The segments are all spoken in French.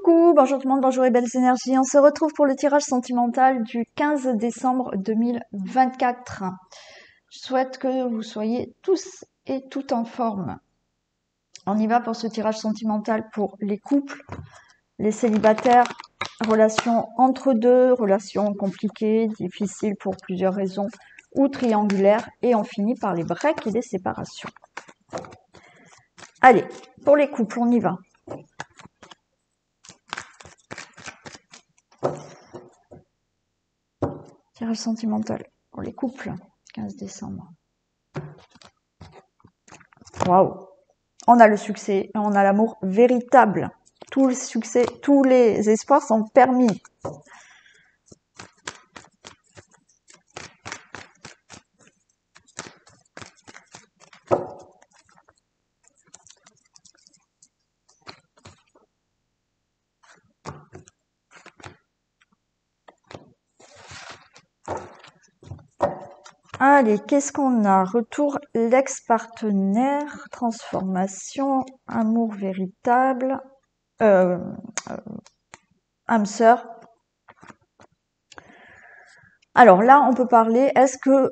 Coucou, bonjour tout le monde, bonjour et belles énergies. On se retrouve pour le tirage sentimental du 15 décembre 2024. Je souhaite que vous soyez tous et toutes en forme. On y va pour ce tirage sentimental pour les couples, les célibataires, relations entre deux, relations compliquées, difficiles pour plusieurs raisons ou triangulaires. Et on finit par les breaks et les séparations. Allez, pour les couples, on y va. Tirage sentimental pour les couples, 15 décembre. Waouh! On a le succès, on a l'amour véritable. Tout le succès, tous les espoirs sont permis. Allez, qu'est-ce qu'on a? Retour l'ex-partenaire, transformation, amour véritable, âme sœur. Alors là, on peut parler, est-ce que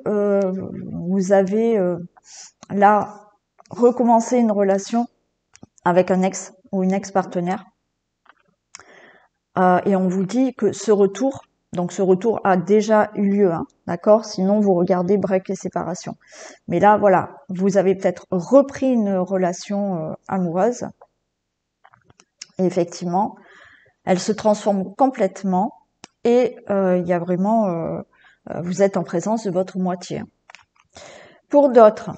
vous avez là recommencé une relation avec un ex ou une ex-partenaire et on vous dit que ce retour, donc ce retour a déjà eu lieu, hein, d'accord? Sinon, vous regardez break et séparation. Mais là, voilà, vous avez peut-être repris une relation amoureuse. Et effectivement, elle se transforme complètement et il y a vraiment, vous êtes en présence de votre moitié. Pour d'autres,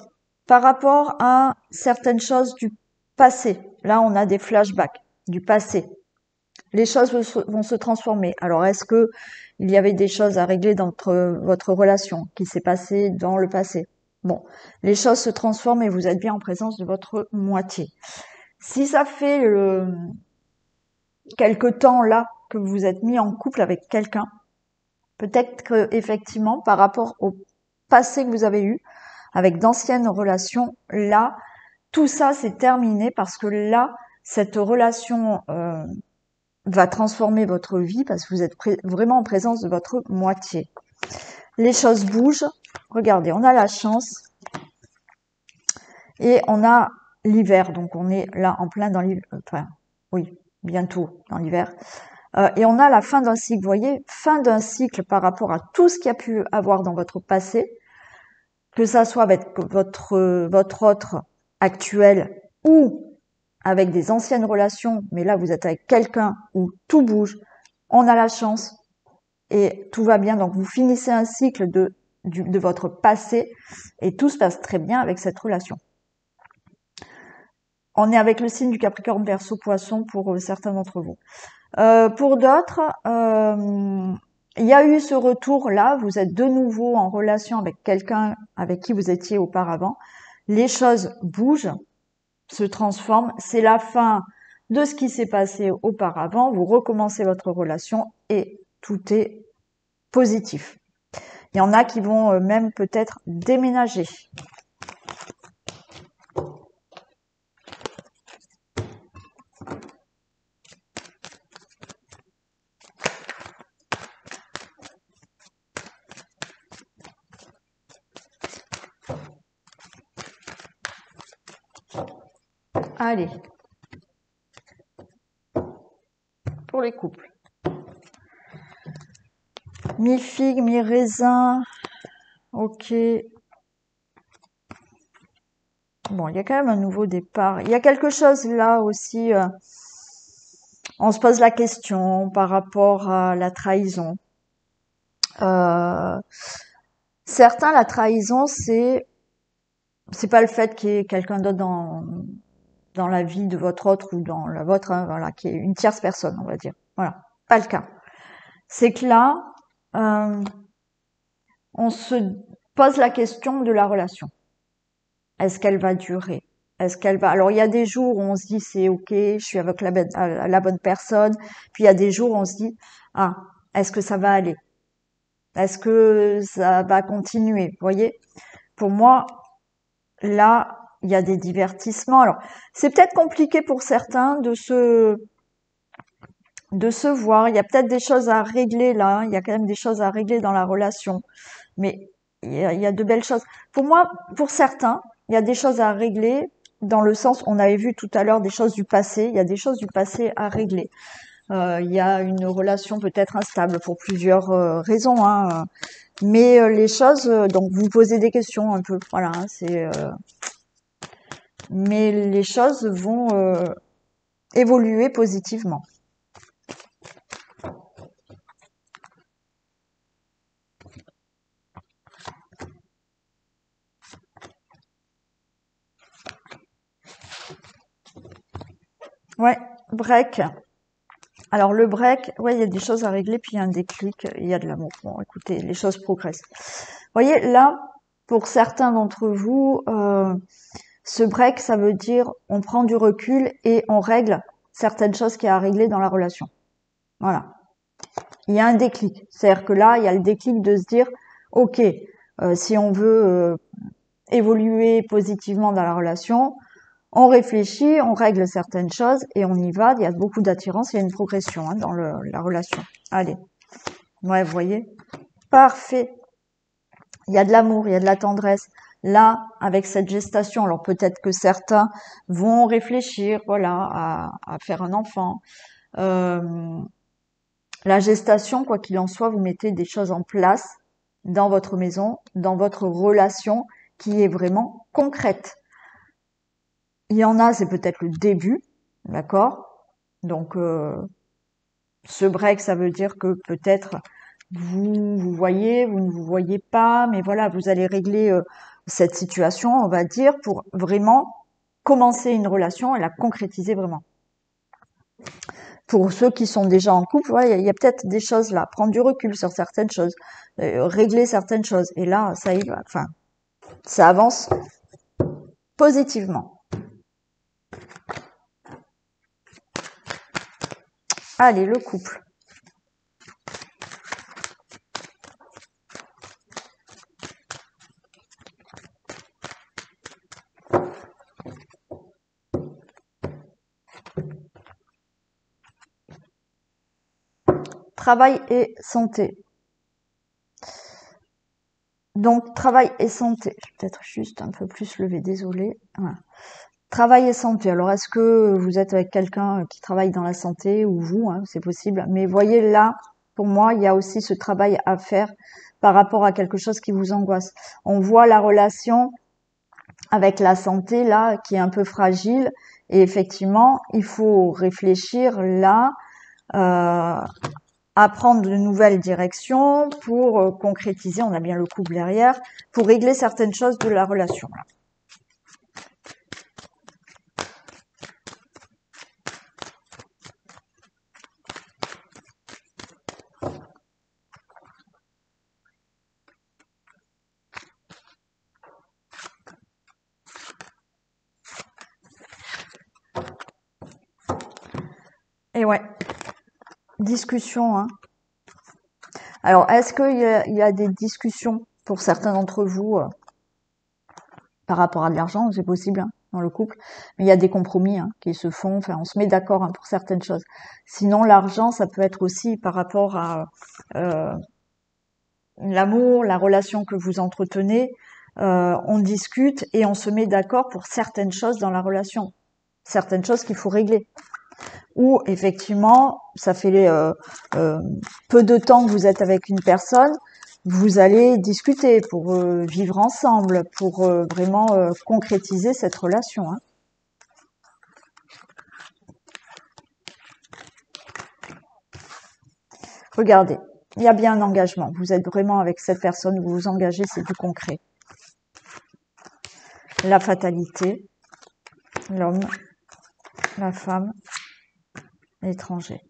par rapport à certaines choses du passé, là, on a des flashbacks du passé. Les choses vont se transformer. Alors, est-ce que il y avait des choses à régler dans votre relation qui s'est passée dans le passé? Bon, les choses se transforment et vous êtes bien en présence de votre moitié. Si ça fait quelque temps là que vous êtes mis en couple avec quelqu'un, peut-être que effectivement, par rapport au passé que vous avez eu, avec d'anciennes relations, là, tout ça c'est terminé parce que là, cette relation va transformer votre vie parce que vous êtes vraiment en présence de votre moitié. Les choses bougent. Regardez, on a la chance et on a l'hiver. Donc, on est là en plein dans l'hiver. Enfin, oui, bientôt dans l'hiver. Et on a la fin d'un cycle. Vous voyez, fin d'un cycle par rapport à tout ce qu'il y a pu avoir dans votre passé, que ça soit avec votre autre actuel ou avec des anciennes relations, mais là vous êtes avec quelqu'un où tout bouge, on a la chance et tout va bien. Donc vous finissez un cycle de votre passé et tout se passe très bien avec cette relation. On est avec le signe du Capricorne, Verseau, Poisson pour certains d'entre vous. Pour d'autres, il y a eu ce retour-là, vous êtes de nouveau en relation avec quelqu'un avec qui vous étiez auparavant. Les choses bougent, se transforment, c'est la fin de ce qui s'est passé auparavant, vous recommencez votre relation et tout est positif. Il y en a qui vont même peut-être déménager. Allez, pour les couples. Mi-figue, mi-raisin, ok. Bon, il y a quand même un nouveau départ. Il y a quelque chose là aussi, on se pose la question par rapport à la trahison. Certains, la trahison, c'est pas le fait qu'il y ait quelqu'un d'autre dans la vie de votre autre ou dans la vôtre, hein, voilà, qui est une tierce personne, on va dire. Voilà, pas le cas. C'est que là, on se pose la question de la relation. Est-ce qu'elle va durer? Est-ce qu'elle va... Alors, il y a des jours où on se dit, c'est ok, je suis avec la bonne personne. Puis, il y a des jours où on se dit, ah, est-ce que ça va aller? Est-ce que ça va continuer? Vous voyez? Pour moi, là, il y a des divertissements. Alors, c'est peut-être compliqué pour certains de se de se voir. Il y a peut-être des choses à régler là, hein. Il y a quand même des choses à régler dans la relation. Mais il y a de belles choses. Pour moi, pour certains, il y a des choses à régler dans le sens, on avait vu tout à l'heure des choses du passé. Il y a des choses du passé à régler. Il y a une relation peut-être instable pour plusieurs raisons, hein. Mais les choses, donc vous posez des questions un peu, voilà, hein, mais les choses vont évoluer positivement. Ouais, break. Alors le break, ouais, il y a des choses à régler, puis il y a un déclic, il y a de l'amour. Bon, écoutez, les choses progressent. Vous voyez, là, pour certains d'entre vous, ce break, ça veut dire on prend du recul et on règle certaines choses qu'il y a à régler dans la relation. Voilà. Il y a un déclic. C'est-à-dire que là, il y a le déclic de se dire, ok, si on veut évoluer positivement dans la relation, on réfléchit, on règle certaines choses et on y va. Il y a beaucoup d'attirance, il y a une progression, hein, dans la relation. Allez. Ouais, vous voyez. Parfait. Il y a de l'amour, il y a de la tendresse. Là, avec cette gestation, alors peut-être que certains vont réfléchir, voilà, à faire un enfant. La gestation, quoi qu'il en soit, vous mettez des choses en place dans votre maison, dans votre relation, qui est vraiment concrète. Il y en a, c'est peut-être le début, d'accord? Donc, ce break, ça veut dire que peut-être vous voyez, vous ne vous voyez pas, mais voilà, vous allez régler cette situation, on va dire, pour vraiment commencer une relation et la concrétiser vraiment. Pour ceux qui sont déjà en couple, ouais, il y a peut-être des choses là, prendre du recul sur certaines choses, régler certaines choses, et là, ça y va, enfin, ça avance positivement. Allez, le couple. Travail et santé. Donc, travail et santé. Je vais peut-être juste un peu plus lever, désolé. Voilà. Travail et santé. Alors, est-ce que vous êtes avec quelqu'un qui travaille dans la santé ou vous, hein, c'est possible. Mais voyez là, pour moi, il y a aussi ce travail à faire par rapport à quelque chose qui vous angoisse. On voit la relation avec la santé là qui est un peu fragile et effectivement, il faut réfléchir là à prendre de nouvelles directions pour concrétiser, on a bien le couple derrière, pour régler certaines choses de la relation. Là. Et ouais, discussion. Hein. Alors, est-ce qu'il y a des discussions pour certains d'entre vous par rapport à de l'argent? C'est possible hein, dans le couple. Mais il y a des compromis hein, qui se font. Enfin, on se met d'accord hein, pour certaines choses. Sinon, l'argent, ça peut être aussi par rapport à l'amour, la relation que vous entretenez. On discute et on se met d'accord pour certaines choses dans la relation. Certaines choses qu'il faut régler. Ou effectivement, ça fait peu de temps que vous êtes avec une personne, vous allez discuter pour vivre ensemble, pour vraiment concrétiser cette relation. Hein. Regardez, il y a bien un engagement. Vous êtes vraiment avec cette personne, vous vous engagez, c'est du concret. La fatalité, l'homme, la femme, l'étranger.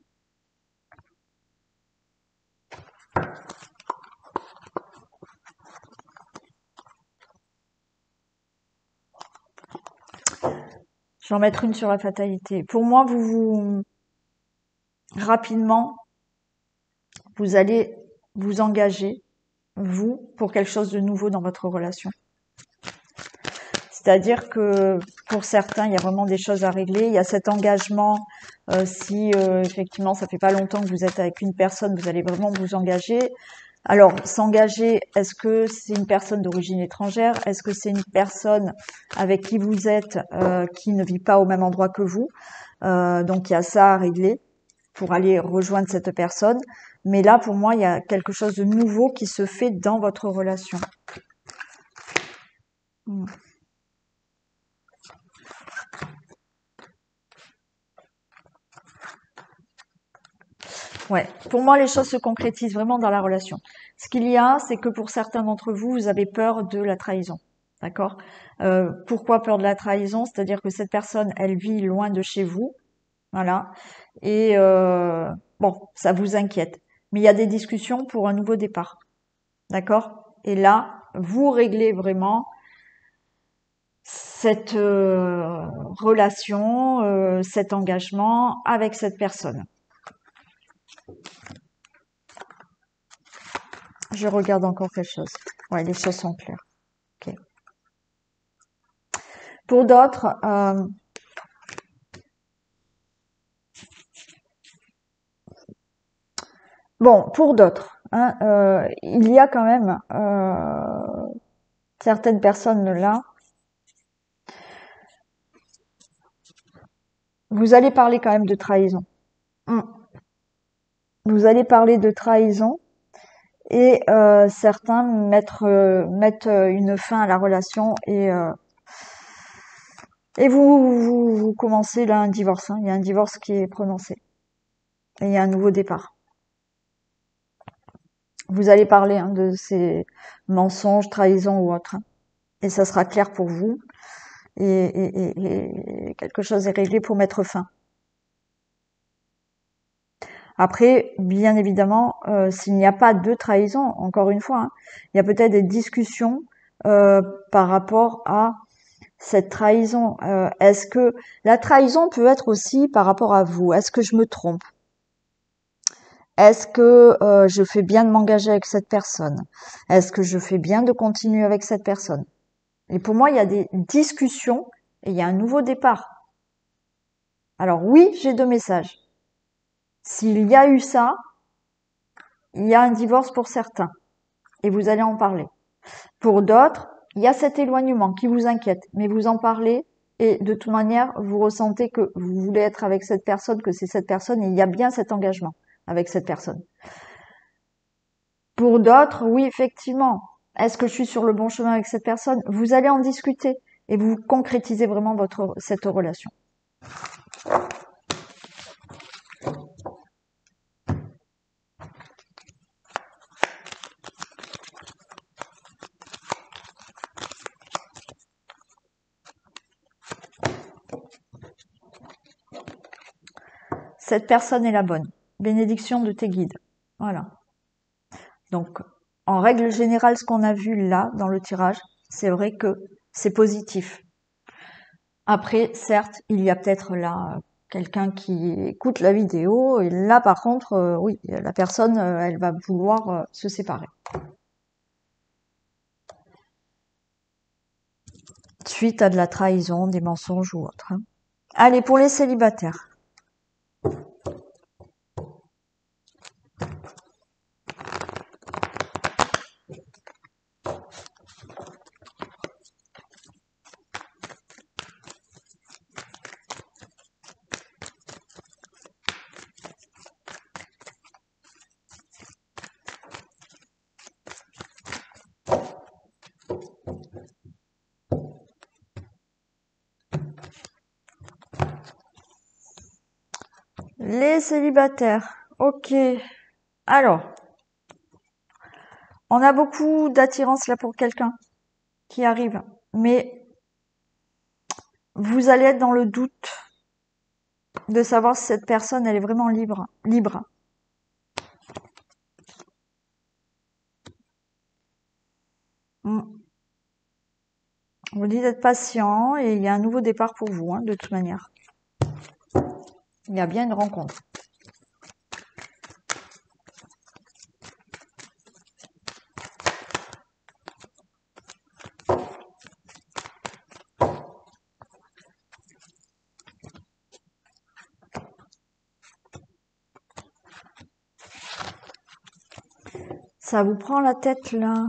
Je vais en mettre une sur la fatalité. Pour moi, rapidement, vous allez vous engager, vous, pour quelque chose de nouveau dans votre relation. C'est-à-dire que Pour certains, il y a vraiment des choses à régler. Il y a cet engagement. Si effectivement, ça fait pas longtemps que vous êtes avec une personne, vous allez vraiment vous engager. Alors, s'engager, est-ce que c'est une personne d'origine étrangère? Est-ce que c'est une personne avec qui vous êtes qui ne vit pas au même endroit que vous? Donc, il y a ça à régler pour aller rejoindre cette personne. Mais là, pour moi, il y a quelque chose de nouveau qui se fait dans votre relation. Ouais, pour moi, les choses se concrétisent vraiment dans la relation. Ce qu'il y a, c'est que pour certains d'entre vous, vous avez peur de la trahison. D'accord? Pourquoi peur de la trahison? C'est-à-dire que cette personne, elle vit loin de chez vous. Voilà. Et bon, ça vous inquiète. Mais il y a des discussions pour un nouveau départ. D'accord? Et là, vous réglez vraiment cette relation, cet engagement avec cette personne. Je regarde encore quelque chose. Ouais, les choses sont claires. Ok. Pour d'autres, bon, pour d'autres, hein, il y a quand même certaines personnes là. Vous allez parler quand même de trahison. Vous allez parler de trahison et certains mettent une fin à la relation et vous commencez là un divorce. Hein. Il y a un divorce qui est prononcé et il y a un nouveau départ. Vous allez parler hein, de ces mensonges, trahisons ou autres. Hein. Et ça sera clair pour vous. Et quelque chose est réglé pour mettre fin. Après, bien évidemment, s'il n'y a pas de trahison, encore une fois, hein, il y a peut-être des discussions par rapport à cette trahison. Est-ce que la trahison peut être aussi par rapport à vous? Est-ce que je me trompe? Est-ce que je fais bien de m'engager avec cette personne? Est-ce que je fais bien de continuer avec cette personne? Et pour moi, il y a des discussions et il y a un nouveau départ. Alors oui, j'ai 2 messages. S'il y a eu ça, il y a un divorce pour certains et vous allez en parler. Pour d'autres, il y a cet éloignement qui vous inquiète, mais vous en parlez et de toute manière, vous ressentez que vous voulez être avec cette personne, que c'est cette personne et il y a bien cet engagement avec cette personne. Pour d'autres, oui, effectivement, est-ce que je suis sur le bon chemin avec cette personne? Vous allez en discuter et vous concrétisez vraiment cette relation. Cette personne est la bonne. Bénédiction de tes guides. Voilà. Donc, en règle générale, ce qu'on a vu là, dans le tirage, c'est vrai que c'est positif. Après, certes, il y a peut-être là quelqu'un qui écoute la vidéo, et là, par contre, oui, la personne, elle va vouloir se séparer. Suite à de la trahison, des mensonges ou autre. Hein. Allez, pour les célibataires. Les célibataires. Ok. Alors, on a beaucoup d'attirance là pour quelqu'un qui arrive, mais vous allez être dans le doute de savoir si cette personne elle est vraiment libre. On vous dit d'être patient et il y a un nouveau départ pour vous, hein, de toute manière. Il y a bien une rencontre. Ça vous prend la tête là.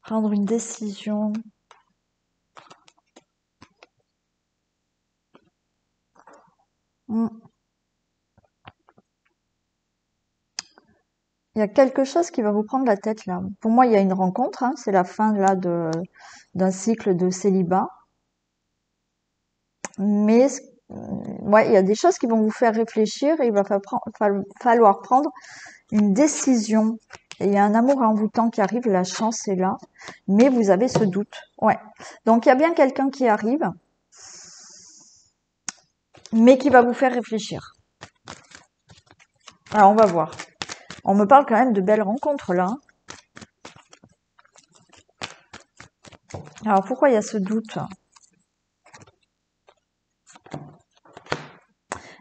Prendre une décision. Hmm. Il y a quelque chose qui va vous prendre la tête là. Pour moi, il y a une rencontre, hein, c'est la fin là d'un cycle de célibat. Mais ouais, il y a des choses qui vont vous faire réfléchir et il va falloir prendre une décision. Et il y a un amour envoûtant qui arrive, la chance est là, mais vous avez ce doute. Ouais. Donc il y a bien quelqu'un qui arrive, mais qui va vous faire réfléchir. Alors on va voir. On me parle quand même de belles rencontres là. Alors pourquoi il y a ce doute?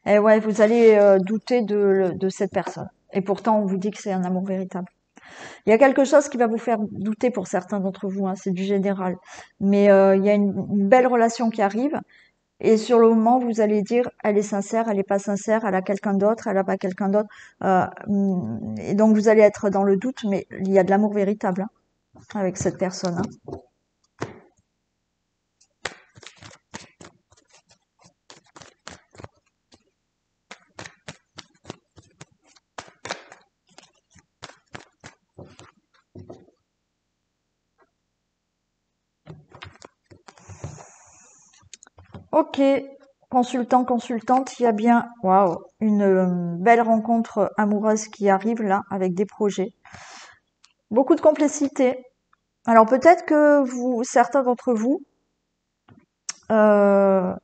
Eh ouais, vous allez douter de cette personne. Et pourtant, on vous dit que c'est un amour véritable. Il y a quelque chose qui va vous faire douter pour certains d'entre vous, hein, c'est du général. Mais il y a une belle relation qui arrive. Et sur le moment, vous allez dire, elle est sincère, elle n'est pas sincère, elle a quelqu'un d'autre, elle n'a pas quelqu'un d'autre. Et donc, vous allez être dans le doute, mais il y a de l'amour véritable hein, avec cette personne. Hein. Ok, consultant, consultante, il y a bien, waouh, une belle rencontre amoureuse qui arrive là, avec des projets. Beaucoup de complicité. Alors peut-être que certains d'entre vous, euh,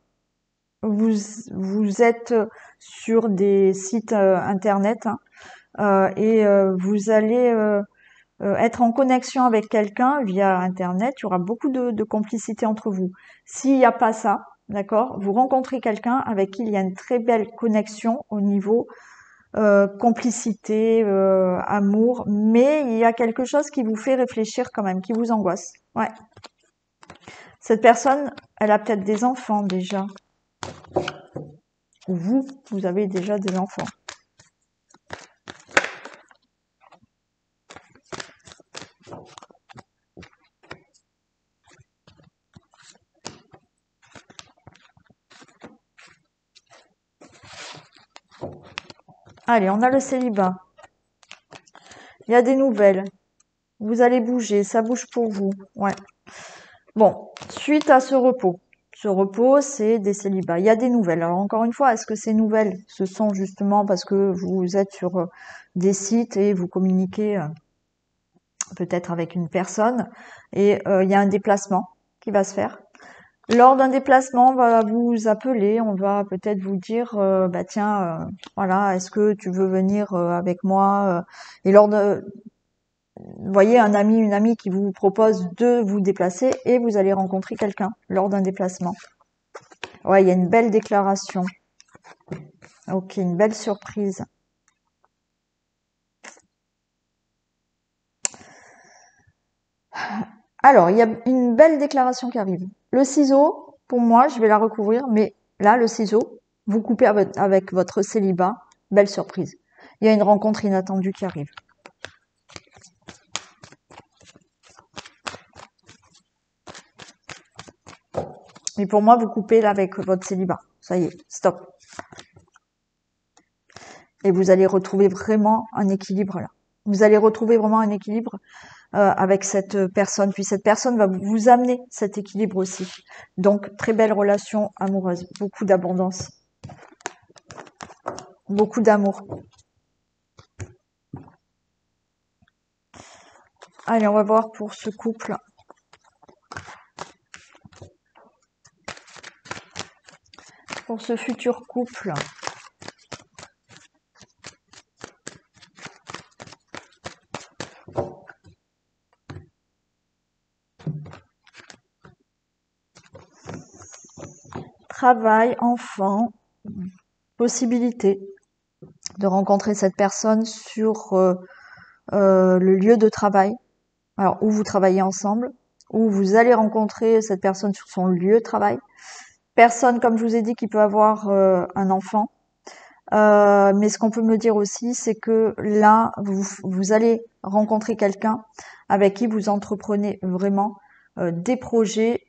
vous, vous êtes sur des sites internet hein, et vous allez être en connexion avec quelqu'un via internet. Il y aura beaucoup de complicité entre vous. S'il n'y a pas ça, d'accord, vous rencontrez quelqu'un avec qui il y a une très belle connexion au niveau complicité, amour, mais il y a quelque chose qui vous fait réfléchir quand même, qui vous angoisse. Ouais. Cette personne, elle a peut-être des enfants déjà. Ou vous avez déjà des enfants. Allez, on a le célibat. Il y a des nouvelles. Vous allez bouger, ça bouge pour vous. Ouais. Bon, suite à ce repos. Ce repos, c'est des célibats. Il y a des nouvelles. Alors encore une fois, est-ce que ces nouvelles, ce sont justement parce que vous êtes sur des sites et vous communiquez peut-être avec une personne et il y a un déplacement qui va se faire. Lors d'un déplacement, on va vous appeler, on va peut-être vous dire, bah tiens, voilà, est-ce que tu veux venir avec moi Et lors de, vous voyez, un ami, une amie qui vous propose de vous déplacer et vous allez rencontrer quelqu'un lors d'un déplacement. Ouais, il y a une belle déclaration. Ok, une belle surprise. Alors, il y a une belle déclaration qui arrive. Le ciseau, pour moi, je vais la recouvrir, mais là, le ciseau, vous coupez avec votre célibat. Belle surprise. Il y a une rencontre inattendue qui arrive. Mais pour moi, vous coupez là avec votre célibat. Ça y est, stop. Et vous allez retrouver vraiment un équilibre là. Vous allez retrouver vraiment un équilibre avec cette personne. Puis cette personne va vous amener cet équilibre aussi. Donc, très belle relation amoureuse. Beaucoup d'abondance. Beaucoup d'amour. Allez, on va voir pour ce couple. Pour ce futur couple. Travail, enfant, possibilité de rencontrer cette personne sur le lieu de travail. Alors, où vous travaillez ensemble, où vous allez rencontrer cette personne sur son lieu de travail. Personne, comme je vous ai dit, qui peut avoir un enfant. Mais ce qu'on peut me dire aussi, c'est que là, vous allez rencontrer quelqu'un avec qui vous entreprenez vraiment des projets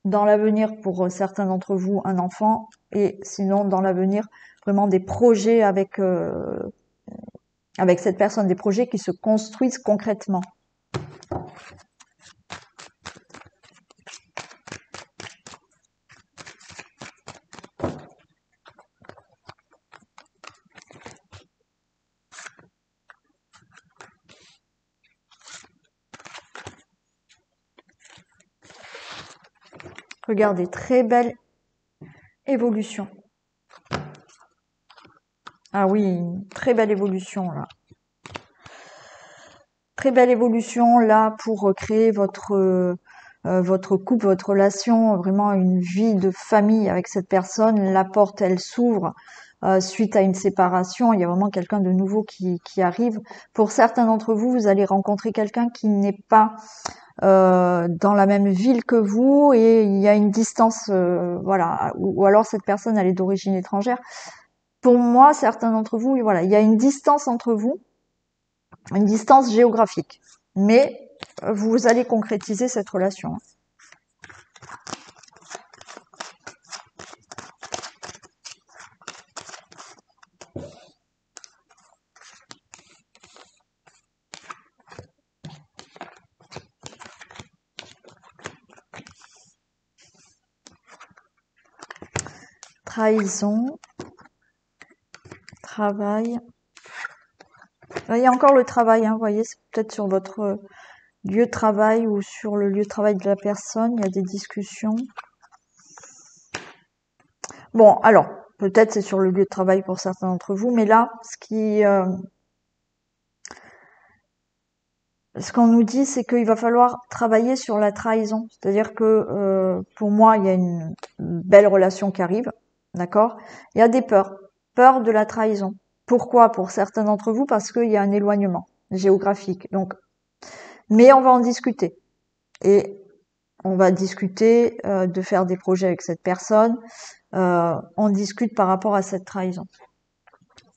dans l'avenir pour certains d'entre vous, un enfant, et sinon dans l'avenir, vraiment des projets avec cette personne, des projets qui se construisent concrètement. Regardez, très belle évolution. Ah oui, très belle évolution là. Très belle évolution là pour créer votre couple, votre relation, vraiment une vie de famille avec cette personne. La porte, elle s'ouvre suite à une séparation. Il y a vraiment quelqu'un de nouveau qui arrive. Pour certains d'entre vous, vous allez rencontrer quelqu'un qui n'est pas dans la même ville que vous et il y a une distance, voilà. Ou alors cette personne, elle est d'origine étrangère. Pour moi, certains d'entre vous, voilà, il y a une distance entre vous, une distance géographique. Mais vous allez concrétiser cette relation. Trahison, travail. Là, il y a encore le travail, hein, vous voyez, c'est peut-être sur votre lieu de travail ou sur le lieu de travail de la personne, il y a des discussions. Bon, alors, peut-être c'est sur le lieu de travail pour certains d'entre vous, mais là, ce qu'on nous dit, c'est qu'il va falloir travailler sur la trahison. C'est-à-dire que pour moi, il y a une belle relation qui arrive, d'accord? Il y a des peurs, peur de la trahison. Pourquoi? Pour certains d'entre vous, parce qu'il y a un éloignement géographique. Donc, mais on va en discuter. Et on va discuter de faire des projets avec cette personne. On discute par rapport à cette trahison.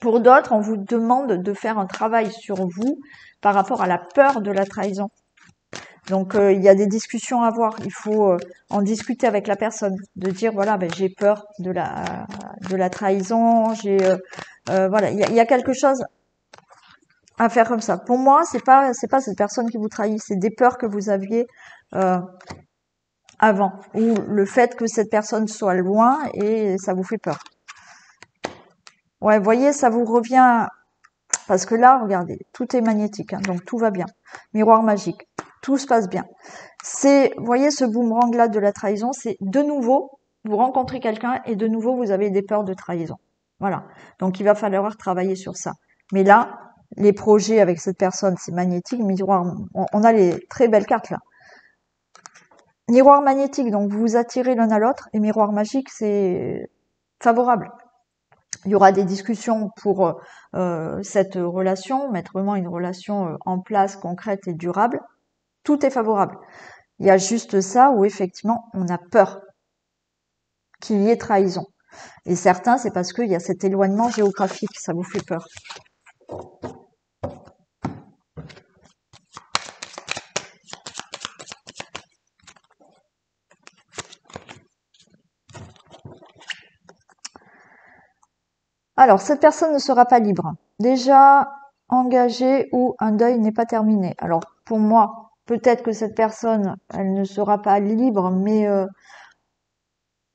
Pour d'autres, on vous demande de faire un travail sur vous par rapport à la peur de la trahison. Donc il y a des discussions à avoir. Il faut en discuter avec la personne, de dire voilà, ben, j'ai peur de la trahison. Voilà, il y a quelque chose à faire comme ça. Pour moi, c'est pas cette personne qui vous trahit, c'est des peurs que vous aviez avant, ou le fait que cette personne soit loin et ça vous fait peur. Ouais, voyez, ça vous revient parce que là, regardez, tout est magnétique, hein, donc tout va bien. Miroir magique, tout se passe bien. Vous voyez, ce boomerang-là de la trahison, c'est de nouveau, vous rencontrez quelqu'un et de nouveau, vous avez des peurs de trahison. Voilà. Donc, il va falloir travailler sur ça. Mais là, les projets avec cette personne, c'est magnétique. Miroir, on a les très belles cartes là. Miroir magnétique, donc vous vous attirez l'un à l'autre, et miroir magique, c'est favorable. Il y aura des discussions pour cette relation, mettre vraiment une relation en place, concrète et durable. Tout est favorable. Il y a juste ça où effectivement on a peur qu'il y ait trahison. Et certains, c'est parce qu'il y a cet éloignement géographique, ça vous fait peur. Alors, cette personne ne sera pas libre. Déjà engagée ou un deuil n'est pas terminé. Alors, pour moi, peut-être que cette personne, elle ne sera pas libre, mais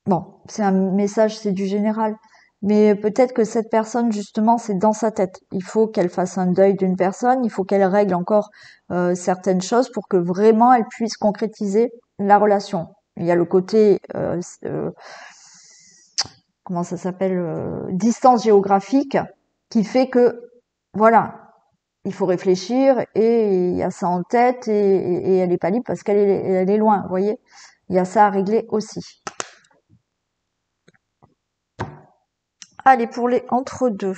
bon, c'est un message, c'est du général. Mais peut-être que cette personne, justement, c'est dans sa tête. Il faut qu'elle fasse un deuil d'une personne, il faut qu'elle règle encore certaines choses pour que vraiment elle puisse concrétiser la relation. Il y a le côté, comment ça s'appelle, distance géographique, qui fait que, voilà, il faut réfléchir et il y a ça en tête et elle est pas libre parce elle est loin, vous voyez. Il y a ça à régler aussi. Allez, pour les entre-deux.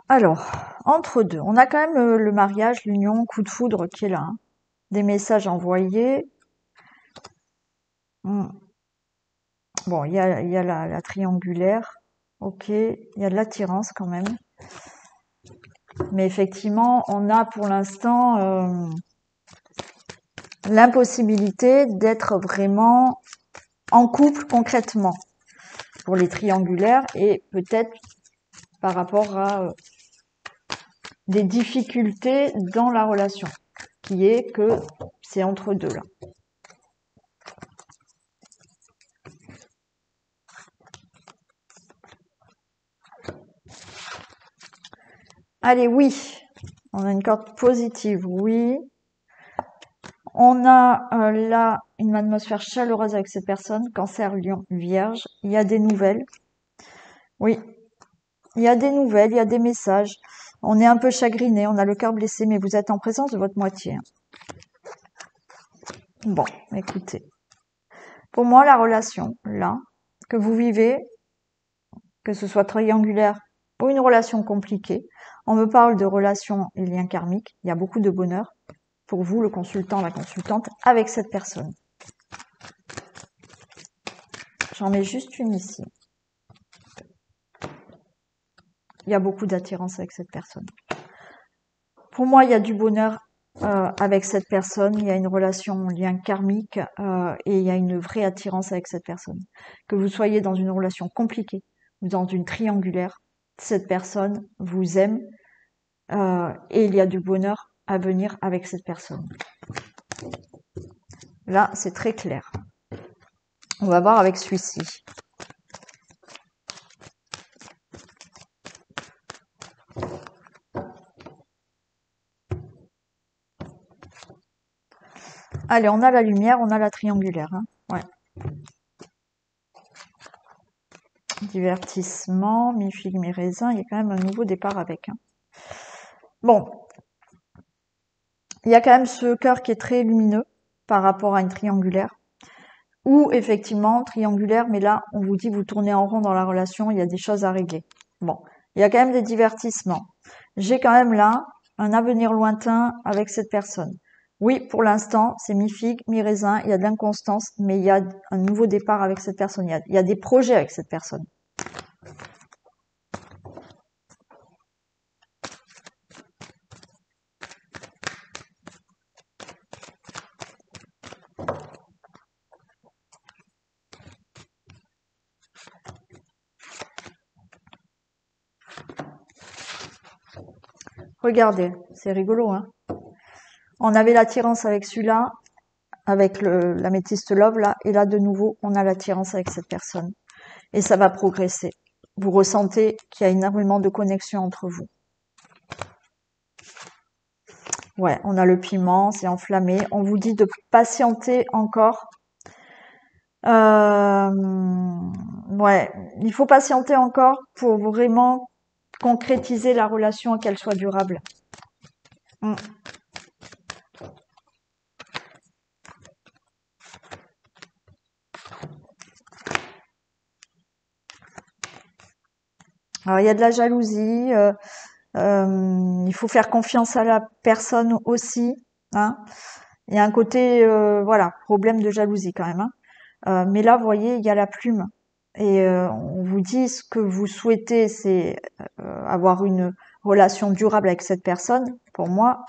Alors, entre deux, on a quand même le mariage, l'union, coup de foudre qui est là, hein. Des messages envoyés. Hmm. Bon, il y a la triangulaire. Ok, il y a de l'attirance quand même. Mais effectivement, on a pour l'instant l'impossibilité d'être vraiment en couple concrètement pour les triangulaires et peut-être par rapport à des difficultés dans la relation, qui est que c'est entre deux là. Allez, oui, on a une carte positive, oui. On a là une atmosphère chaleureuse avec cette personne, Cancer, Lion, Vierge. Il y a des nouvelles. Oui, il y a des nouvelles, il y a des messages. On est un peu chagriné, on a le cœur blessé, mais vous êtes en présence de votre moitié, hein. Bon, écoutez. Pour moi, la relation, là, que vous vivez, que ce soit triangulaire ou une relation compliquée, on me parle de relations et liens karmiques. Il y a beaucoup de bonheur pour vous, le consultant, la consultante, avec cette personne. J'en mets juste une ici. Il y a beaucoup d'attirance avec cette personne. Pour moi, il y a du bonheur avec cette personne. Il y a une relation, un lien karmique et il y a une vraie attirance avec cette personne. Que vous soyez dans une relation compliquée ou dans une triangulaire, cette personne vous aime et il y a du bonheur à venir avec cette personne. Là, c'est très clair. On va voir avec celui-ci. Allez, on a la lumière, on a la triangulaire, hein. Ouais. Divertissement, mi-figue, mi-raisin, il y a quand même un nouveau départ avec, hein. Bon, il y a quand même ce cœur qui est très lumineux par rapport à une triangulaire. Ou effectivement, triangulaire, mais là, on vous dit, vous tournez en rond dans la relation, il y a des choses à régler. Bon, il y a quand même des divertissements. J'ai quand même là un avenir lointain avec cette personne. Oui, pour l'instant, c'est mi-figue, mi-raisin, il y a de l'inconstance, mais il y a un nouveau départ avec cette personne. Il y a des projets avec cette personne. Regardez, c'est rigolo, hein. On avait l'attirance avec celui-là, avec l'améthyste love là, et là de nouveau, on a l'attirance avec cette personne. Et ça va progresser. Vous ressentez qu'il y a énormément de connexion entre vous. Ouais, on a le piment, c'est enflammé. On vous dit de patienter encore. Ouais, il faut patienter encore pour vraiment concrétiser la relation et qu'elle soit durable. Mm. Alors, il y a de la jalousie. Il faut faire confiance à la personne aussi, hein. Il y a un côté, voilà, problème de jalousie quand même, hein. Mais là, vous voyez, il y a la plume. Et on vous dit ce que vous souhaitez, c'est avoir une relation durable avec cette personne. Pour moi,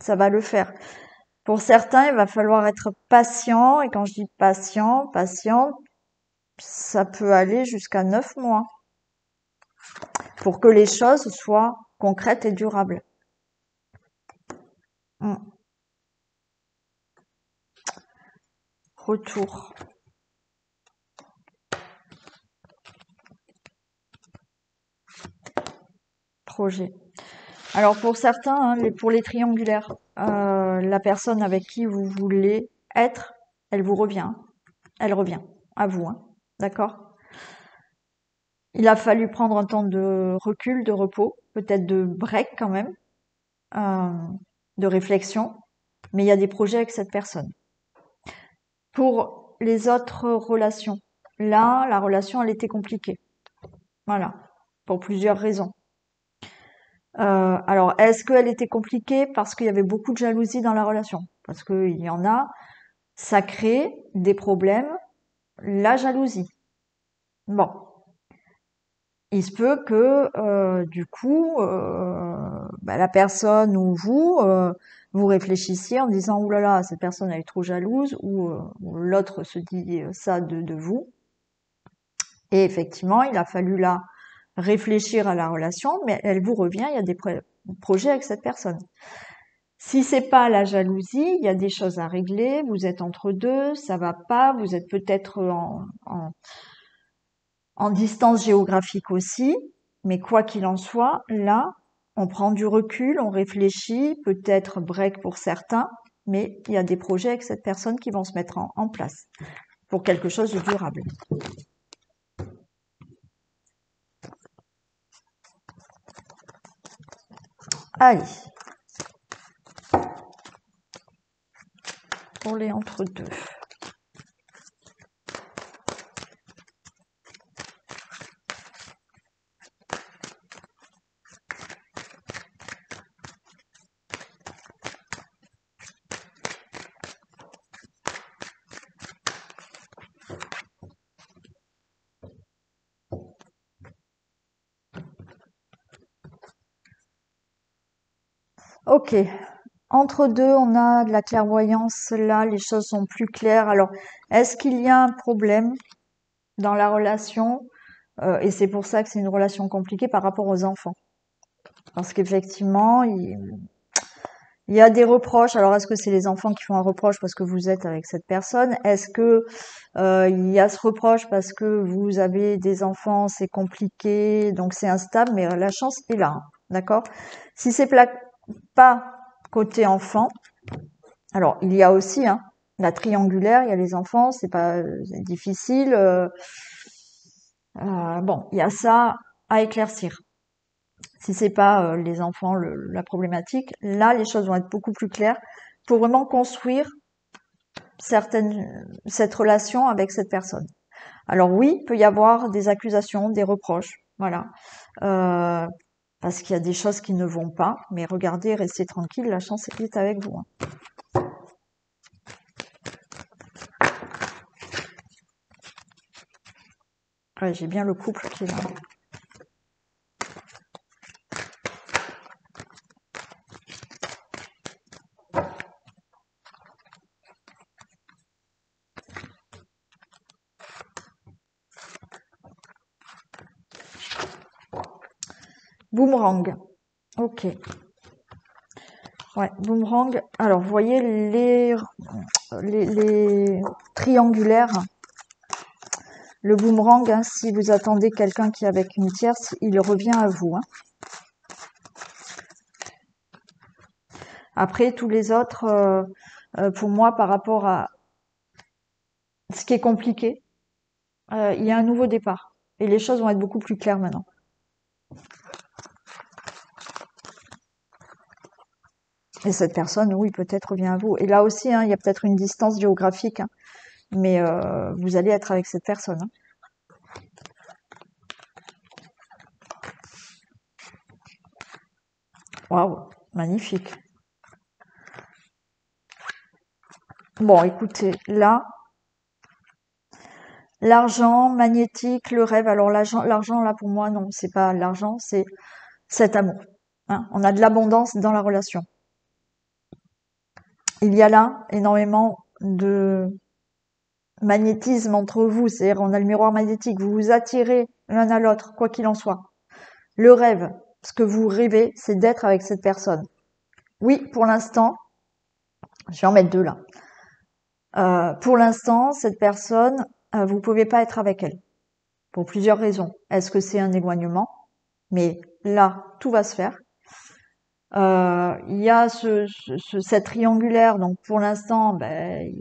ça va le faire. Pour certains, il va falloir être patient. Et quand je dis patient, ça peut aller jusqu'à 9 mois pour que les choses soient concrètes et durables. Mm. Retour. Projet. Alors pour certains, hein, pour les triangulaires, la personne avec qui vous voulez être, elle vous revient. Elle revient à vous, hein. D'accord? Il a fallu prendre un temps de recul, de repos, peut-être de break quand même, euh, de réflexion, mais il y a des projets avec cette personne. Pour les autres relations, là, la relation, elle était compliquée. Voilà, pour plusieurs raisons. Alors, est-ce qu'elle était compliquée parce qu'il y avait beaucoup de jalousie dans la relation? Parce qu'il y en a, ça crée des problèmes, la jalousie. Bon, il se peut que du coup, bah, la personne ou vous, vous réfléchissiez en disant «Ouh là là, cette personne elle est trop jalouse» ou l'autre se dit ça de vous. Et effectivement, il a fallu là réfléchir à la relation, mais elle vous revient, il y a des projets avec cette personne. Si c'est pas la jalousie, il y a des choses à régler, vous êtes entre deux, ça va pas, vous êtes peut-être en distance géographique aussi, mais quoi qu'il en soit, là, on prend du recul, on réfléchit, peut-être break pour certains, mais il y a des projets avec cette personne qui vont se mettre en place pour quelque chose de durable. Allez, pour les entre-deux. Ok, entre deux, on a de la clairvoyance, là, les choses sont plus claires. Alors, est-ce qu'il y a un problème dans la relation? Et c'est pour ça que c'est une relation compliquée par rapport aux enfants. Parce qu'effectivement, il y a des reproches. Alors, est-ce que c'est les enfants qui font un reproche parce que vous êtes avec cette personne? Est-ce que il y a ce reproche parce que vous avez des enfants, c'est compliqué, donc c'est instable, mais la chance est là, hein, d'accord? Si c'est pas côté enfant, alors il y a aussi la triangulaire, il y a les enfants, c'est pas c'est difficile. Bon, il y a ça à éclaircir. Si c'est pas les enfants la problématique, là les choses vont être beaucoup plus claires pour vraiment construire cette relation avec cette personne. Alors oui, il peut y avoir des accusations, des reproches, voilà, euh, parce qu'il y a des choses qui ne vont pas, mais regardez, restez tranquille, la chance est avec vous, hein. Ouais, j'ai bien le couple qui est là. Boomerang, ok. Ouais, boomerang. Alors, vous voyez les triangulaires. Le boomerang, si vous attendez quelqu'un qui est avec une tierce, il revient à vous, hein. Après, tous les autres, pour moi, par rapport à ce qui est compliqué, il y a un nouveau départ. Et les choses vont être beaucoup plus claires maintenant. Et cette personne, oui, peut-être revient à vous. Et là aussi, il y a peut-être une distance géographique, hein, mais vous allez être avec cette personne, hein. Waouh, magnifique. Bon, écoutez, là, l'argent, magnétique, le rêve. Alors l'argent là pour moi, non, c'est pas l'argent, c'est cet amour, hein. On a de l'abondance dans la relation. Il y a là énormément de magnétisme entre vous, c'est-à-dire on a le miroir magnétique, vous vous attirez l'un à l'autre, quoi qu'il en soit. Le rêve, ce que vous rêvez, c'est d'être avec cette personne. Oui, pour l'instant, je vais en mettre deux là. Pour l'instant, cette personne, vous pouvez pas être avec elle pour plusieurs raisons. Est-ce que c'est un éloignement? Mais là, tout va se faire. Il y a cette triangulaire, donc pour l'instant, ben, il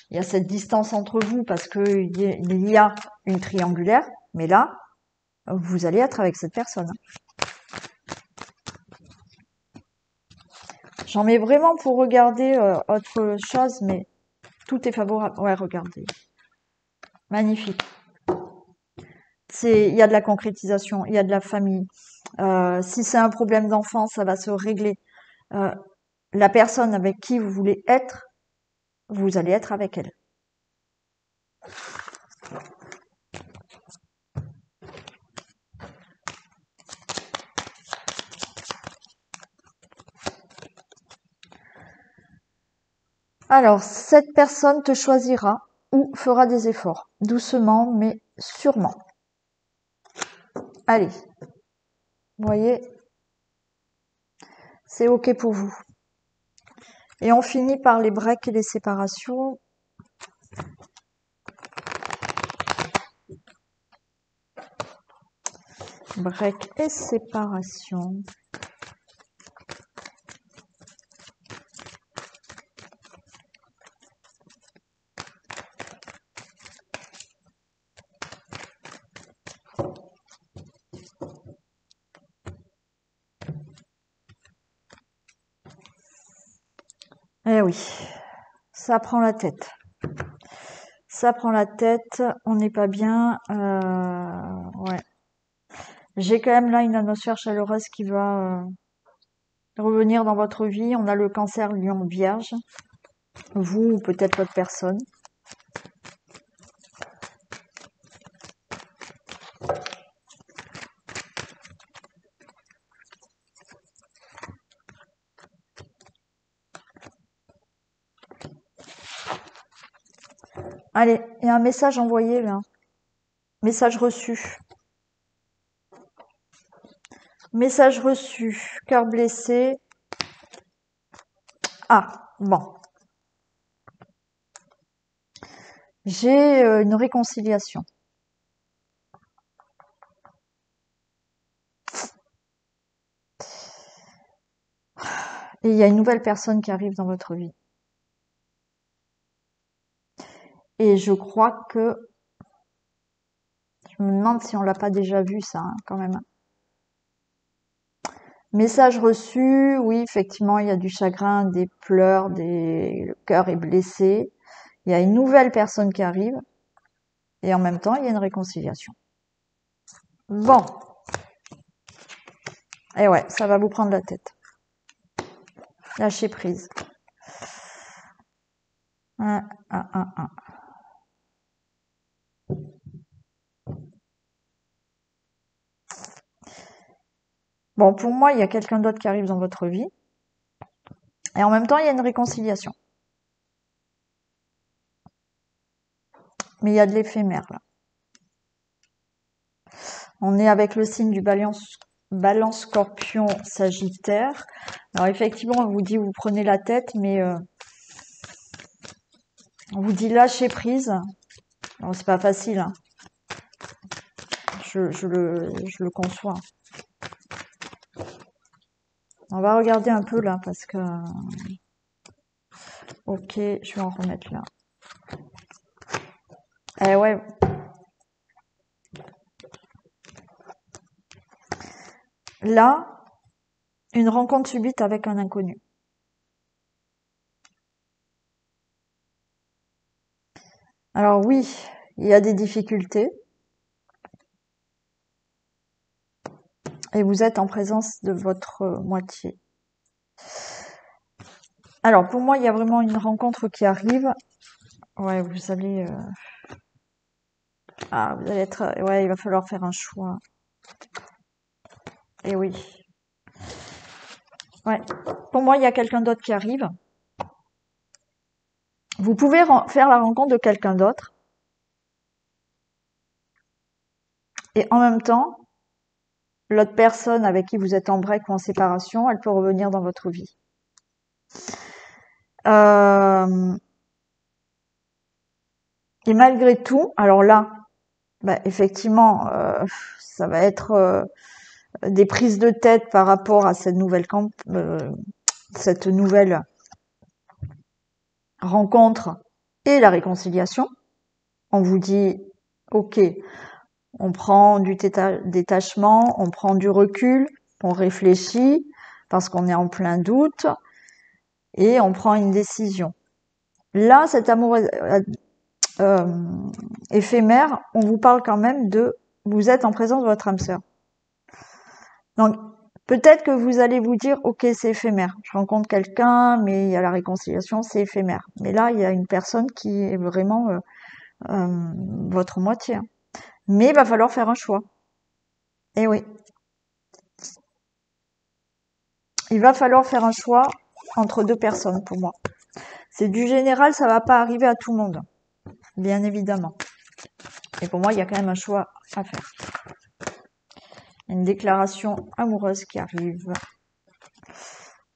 y a cette distance entre vous parce que il y a une triangulaire, mais là, vous allez être avec cette personne. J'en mets vraiment pour regarder autre chose, mais tout est favorable. Ouais, regardez. Magnifique. Il y a de la concrétisation, il y a de la famille. Si c'est un problème d'enfant, ça va se régler. Euh, la personne avec qui vous voulez être, vous allez être avec elle. Alors, cette personne te choisira ou fera des efforts, doucement mais sûrement. Allez, vous voyez, c'est OK pour vous. Et on finit par les breaks et les séparations. Break et séparation. Eh oui, ça prend la tête. Ça prend la tête, on n'est pas bien. Ouais. J'ai quand même là une atmosphère chaleureuse qui va revenir dans votre vie. On a le cancer lion vierge, vous ou peut-être l'autre personne. Allez, il y a un message envoyé là. Message reçu. Message reçu. Cœur blessé. Ah, bon. J'ai une réconciliation. Et il y a une nouvelle personne qui arrive dans votre vie. Et je crois que... Je me demande si on l'a pas déjà vu ça, hein, quand même. Message reçu, oui, effectivement, il y a du chagrin, des pleurs, le cœur est blessé. Il y a une nouvelle personne qui arrive. Et en même temps, il y a une réconciliation. Bon. Et ouais, ça va vous prendre la tête. Lâchez prise. Un. Bon, pour moi, il y a quelqu'un d'autre qui arrive dans votre vie. Et en même temps, il y a une réconciliation. Mais il y a de l'éphémère, là. On est avec le signe du balance scorpion sagittaire. Alors effectivement, on vous dit vous prenez la tête, mais on vous dit lâchez prise. Alors c'est pas facile, hein. Je le conçois. On va regarder un peu là parce que... Ok, je vais en remettre là. Eh ouais. Là, une rencontre subite avec un inconnu. Alors oui, il y a des difficultés. Et vous êtes en présence de votre moitié. Alors pour moi, il y a vraiment une rencontre qui arrive. Ouais, vous allez... Ah, vous allez être... Ouais, il va falloir faire un choix. Et oui. Ouais. Pour moi, il y a quelqu'un d'autre qui arrive. Vous pouvez faire la rencontre de quelqu'un d'autre. Et en même temps, l'autre personne avec qui vous êtes en break ou en séparation, elle peut revenir dans votre vie. Et malgré tout, alors là, bah, effectivement, ça va être des prises de tête par rapport à cette nouvelle rencontre et la réconciliation. On vous dit, ok, on prend du détachement, on prend du recul, on réfléchit parce qu'on est en plein doute et on prend une décision. Là, cet amour éphémère, on vous parle quand même de vous êtes en présence de votre âme sœur. Donc, peut-être que vous allez vous dire, ok, c'est éphémère. Je rencontre quelqu'un, mais il y a la réconciliation, c'est éphémère. Mais là, il y a une personne qui est vraiment votre moitié, hein. Mais il va falloir faire un choix. Eh oui, il va falloir faire un choix entre deux personnes pour moi. C'est du général, ça va pas arriver à tout le monde, bien évidemment. Et pour moi, il y a quand même un choix à faire. Une déclaration amoureuse qui arrive.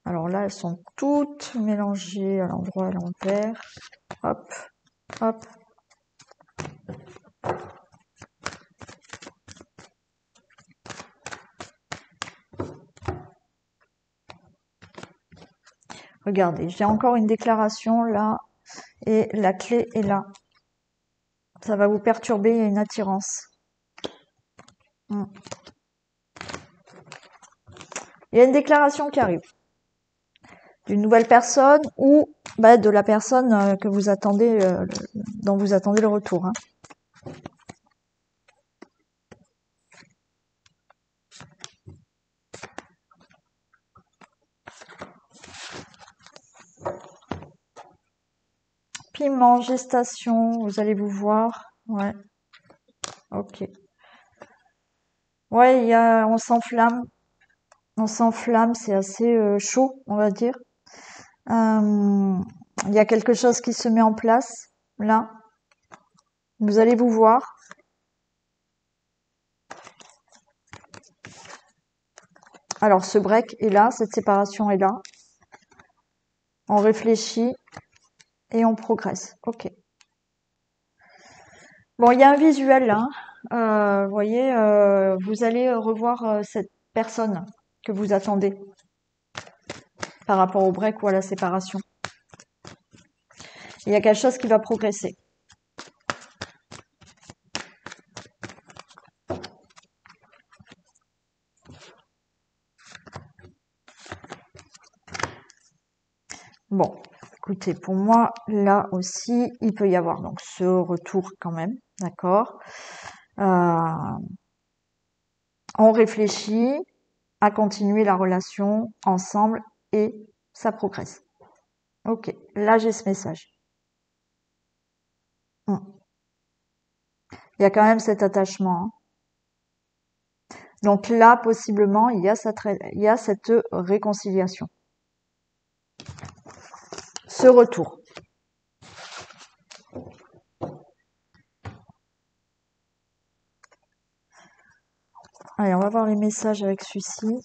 Alors là, elles sont toutes mélangées à l'endroit à l'envers. Hop, hop. Regardez, j'ai encore une déclaration là et la clé est là. Ça va vous perturber, il y a une attirance. Il y a une déclaration qui arrive d'une nouvelle personne ou de la personne que vous attendez, dont vous attendez le retour, hein. Piment, gestation, vous allez vous voir. Ouais, ok. Ouais, on s'enflamme, c'est assez chaud, on va dire. Il y a quelque chose qui se met en place, là. Vous allez vous voir. Alors, ce break est là, cette séparation est là. On réfléchit et on progresse. Ok. Bon, il y a un visuel là, hein. Vous voyez, vous allez revoir cette personne que vous attendez par rapport au break ou à la séparation. Il y a quelque chose qui va progresser. Bon, écoutez, pour moi, là aussi, il peut y avoir donc ce retour quand même, d'accord. On réfléchit à continuer la relation ensemble et ça progresse. Ok, là j'ai ce message. Il y a quand même cet attachement, hein. Donc là, possiblement, il y a cette réconciliation. Ce retour. Allez, on va voir les messages avec celui-ci.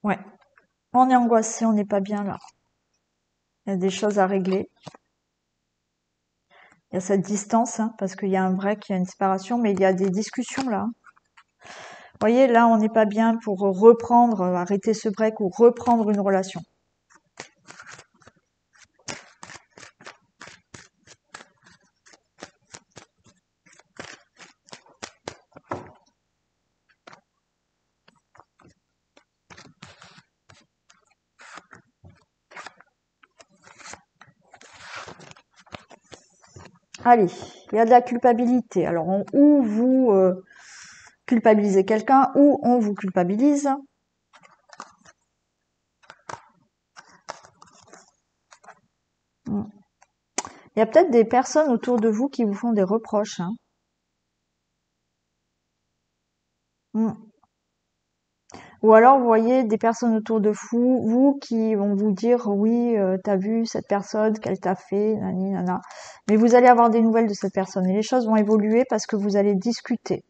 Ouais, on est angoissé, on n'est pas bien là. Il y a des choses à régler. Il y a cette distance, hein, parce qu'il y a un break, il y a une séparation, mais il y a des discussions là. Vous voyez, là, on n'est pas bien pour reprendre, arrêter ce break ou reprendre une relation. Allez, il y a de la culpabilité. Alors, ou vous culpabilisez quelqu'un, ou on vous culpabilise. Il y a peut-être des personnes autour de vous qui vous font des reproches, hein. Ou alors, vous voyez des personnes autour de vous qui vont vous dire, oui, t'as vu cette personne, qu'elle t'a fait, nani, nana. Mais vous allez avoir des nouvelles de cette personne. Et les choses vont évoluer parce que vous allez discuter.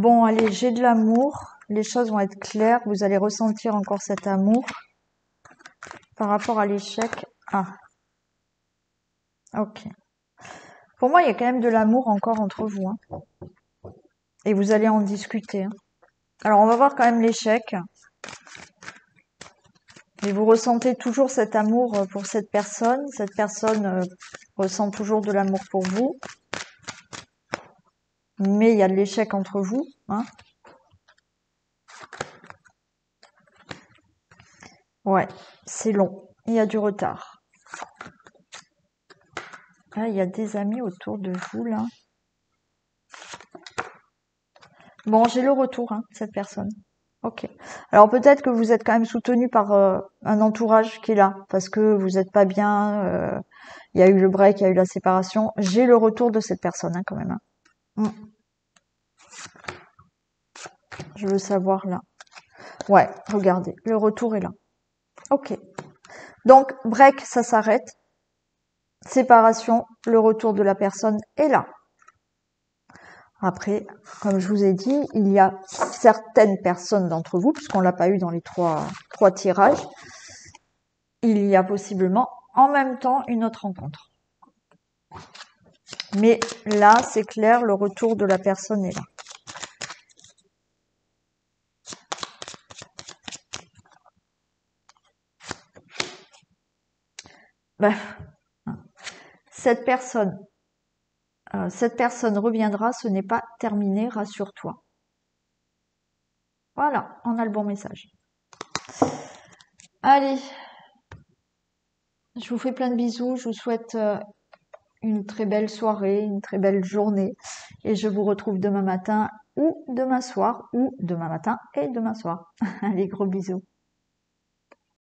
Bon, allez, j'ai de l'amour. Les choses vont être claires. Vous allez ressentir encore cet amour. Par rapport à l'échec. Ah. Ok. Pour moi, il y a quand même de l'amour encore entre vous. Hein. Et vous allez en discuter. Hein. Alors, on va voir quand même l'échec. Et vous ressentez toujours cet amour pour cette personne. Cette personne ressent toujours de l'amour pour vous. Mais il y a de l'échec entre vous. Hein. Ouais, c'est long. Il y a du retard. Ah, il y a des amis autour de vous, là. Bon, j'ai le retour, hein, de cette personne. Ok. Alors peut-être que vous êtes quand même soutenu par un entourage qui est là, parce que vous n'êtes pas bien, il y a eu le break, il y a eu la séparation. J'ai le retour de cette personne, hein, quand même. Hein. Je veux savoir là. Ouais, regardez, le retour est là. Ok. Donc, break, ça s'arrête. Séparation, le retour de la personne est là. Après, comme je vous ai dit, il y a certaines personnes d'entre vous, puisqu'on l'a pas eu dans les trois tirages, il y a possiblement en même temps une autre rencontre. Mais là, c'est clair, le retour de la personne est là. Ben, cette personne reviendra, ce n'est pas terminé, rassure-toi. Voilà, on a le bon message. Allez, je vous fais plein de bisous, je vous souhaite une très belle soirée, une très belle journée, et je vous retrouve demain matin ou demain soir, ou demain matin et demain soir. Allez, gros bisous.